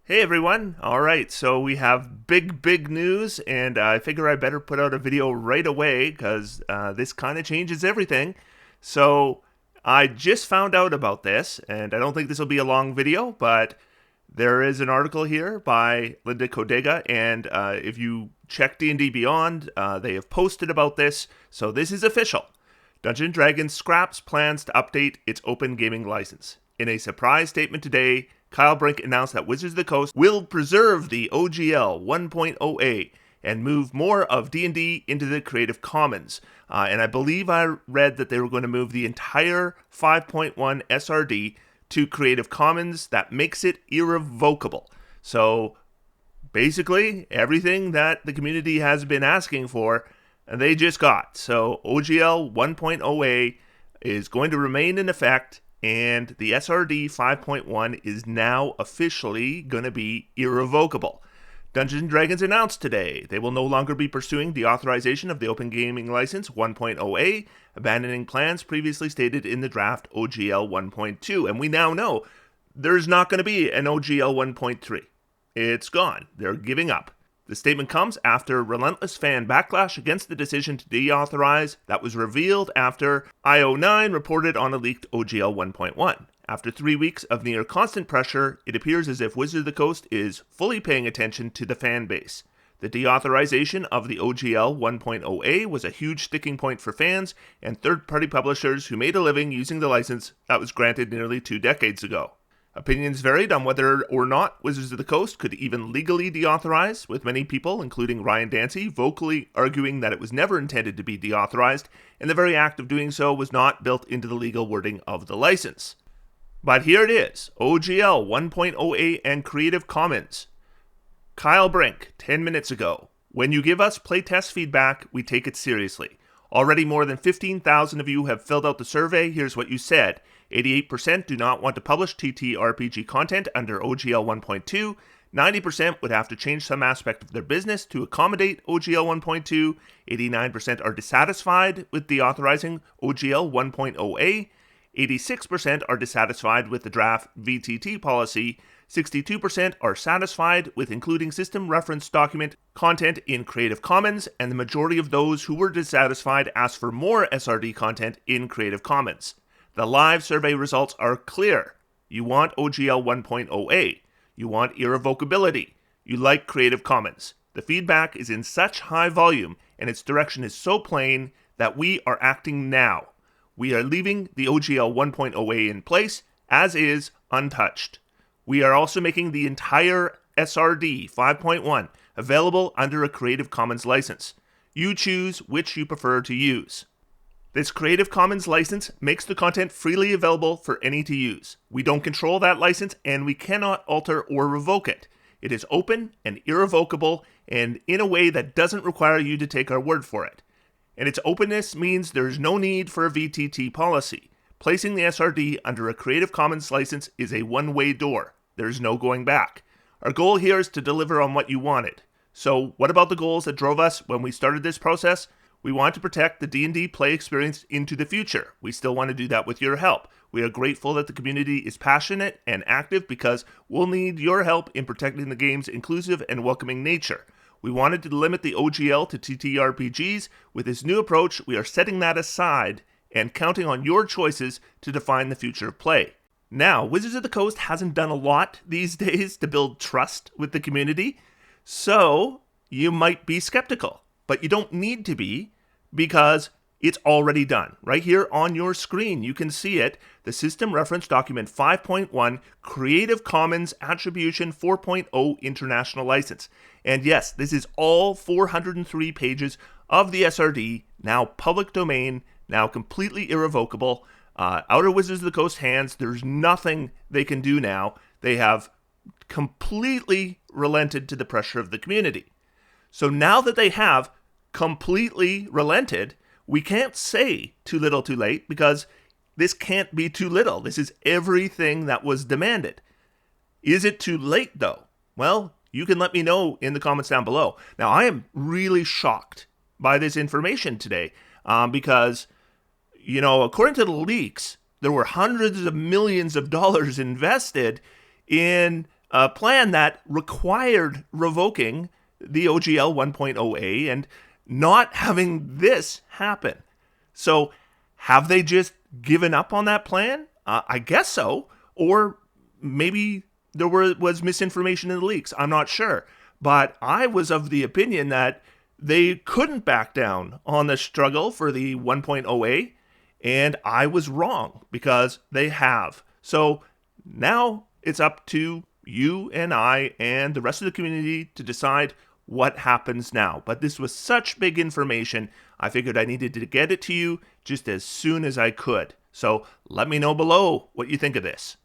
Hey everyone. All right, so we have big news, and I figure I better put out a video right away because this kind of changes everything. So I just found out about this, and I don't think this will be a long video, but there is an article here by Linda Codega, and if you check D&D Beyond, they have posted about this, so this is official. Dungeons & Dragons scraps plans to update its open gaming license. In a surprise statement today, Kyle Brink announced that Wizards of the Coast will preserve the OGL 1.0A and move more of D&D into the Creative Commons. And I believe I read that they were going to move the entire 5.1 SRD to Creative Commons. That makes it irrevocable. So basically, everything that the community has been asking for, they just got. So OGL 1.0A is going to remain in effect, and the SRD 5.1 is now officially going to be irrevocable. Dungeons & Dragons announced today they will no longer be pursuing the authorization of the Open Gaming License 1.0A, abandoning plans previously stated in the draft OGL 1.2. And we now know there's not going to be an OGL 1.3. It's gone. They're giving up. The statement comes after relentless fan backlash against the decision to deauthorize that was revealed after IO9 reported on a leaked OGL 1.1. After 3 weeks of near constant pressure, it appears as if Wizards of the Coast is fully paying attention to the fan base. The deauthorization of the OGL 1.0A was a huge sticking point for fans and third-party publishers who made a living using the license that was granted nearly 2 decades ago. Opinions varied on whether or not Wizards of the Coast could even legally deauthorize, with many people, including Ryan Dancy, vocally arguing that it was never intended to be deauthorized, and the very act of doing so was not built into the legal wording of the license. But here it is, OGL 1.0A and Creative Commons. Kyle Brink, 10 minutes ago. When you give us playtest feedback, we take it seriously. Already more than 15,000 of you have filled out the survey. Here's what you said. 88% do not want to publish TTRPG content under OGL 1.2. 90% would have to change some aspect of their business to accommodate OGL 1.2. 89% are dissatisfied with deauthorizing OGL 1.0A. 86% are dissatisfied with the draft VTT policy. 62% are satisfied with including system reference document content in Creative Commons, and the majority of those who were dissatisfied asked for more SRD content in Creative Commons. The live survey results are clear. You want OGL 1.0A. You want irrevocability. You like Creative Commons. The feedback is in such high volume and its direction is so plain that we are acting now. We are leaving the OGL 1.0A in place, as is, untouched. We are also making the entire SRD 5.1 available under a Creative Commons license. You choose which you prefer to use. This Creative Commons license makes the content freely available for any to use. We don't control that license, and we cannot alter or revoke it. It is open and irrevocable, and in a way that doesn't require you to take our word for it. And its openness means there is no need for a VTT policy. Placing the SRD under a Creative Commons license is a one-way door. There's no going back. Our goal here is to deliver on what you wanted. So what about the goals that drove us when we started this process? We want to protect the D&D play experience into the future. We still want to do that with your help. We are grateful that the community is passionate and active because we'll need your help in protecting the game's inclusive and welcoming nature. We wanted to limit the OGL to TTRPGs. With this new approach, we are setting that aside and counting on your choices to define the future of play. Now, Wizards of the Coast hasn't done a lot these days to build trust with the community, so you might be skeptical. But you don't need to be, because it's already done. Right here on your screen, you can see it. The System Reference Document 5.1 Creative Commons Attribution 4.0 International License. And yes, this is all 403 pages of the SRD, now public domain, now completely irrevocable. Out of Wizards of the Coast hands, there's nothing they can do now. They have completely relented to the pressure of the community. So now that they have completely relented, we can't say too little too late, because this can't be too little. This is everything that was demanded. Is it too late though? Well, you can let me know in the comments down below. Now, I am really shocked by this information today because, according to the leaks, there were hundreds of millions of dollars invested in a plan that required revoking the OGL 1.0A and not having this happen. So have they just given up on that plan? I guess so. Or maybe there was misinformation in the leaks. I'm not sure. But I was of the opinion that they couldn't back down on the struggle for the 1.0A, and I was wrong because they have. So now it's up to you and I and the rest of the community to decide what happens now. But this was such big information, I figured I needed to get it to you just as soon as I could. So let me know below what you think of this.